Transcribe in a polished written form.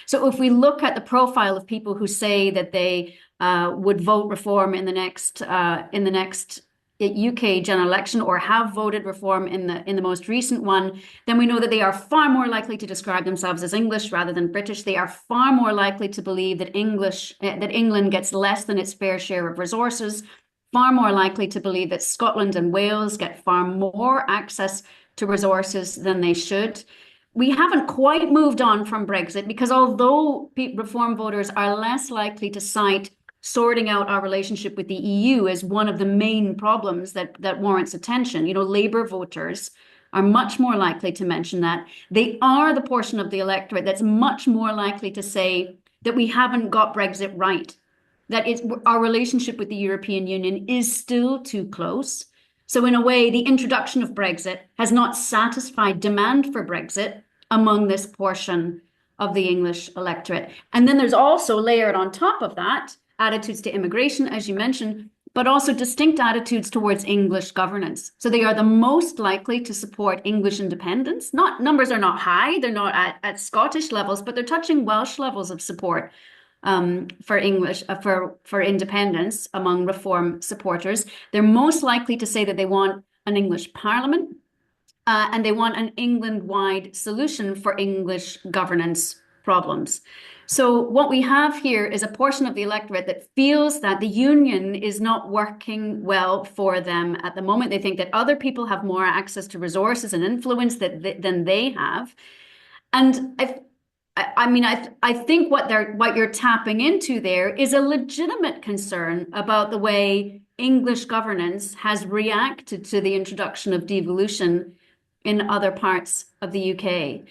So if we look at the profile of people who say that they would vote reform in the next UK general election or have voted reform in the most recent one, then we know that they are far more likely to describe themselves as English rather than British. They are far more likely to believe that England gets less than its fair share of resources, far more likely to believe that Scotland and Wales get far more access to resources than they should. We haven't quite moved on from Brexit because although reform voters are less likely to cite sorting out our relationship with the EU as one of the main problems that warrants attention, Labour voters are much more likely to mention that. They are the portion of the electorate that's much more likely to say that we haven't got Brexit right, that our relationship with the European Union is still too close. So in a way, the introduction of Brexit has not satisfied demand for Brexit among this portion of the English electorate. And then there's also layered on top of that attitudes to immigration, as you mentioned, but also distinct attitudes towards English governance. So they are the most likely to support English independence. Numbers are not high, they're not at Scottish levels, but they're touching Welsh levels of support for English for independence among reform supporters. They're most likely to say that they want an English parliament and they want an England-wide solution for English governance problems. So what we have here is a portion of the electorate that feels that the union is not working well for them at the moment. They think that other people have more access to resources and influence than they have. And I think what you're tapping into there is a legitimate concern about the way English governance has reacted to the introduction of devolution in other parts of the UK.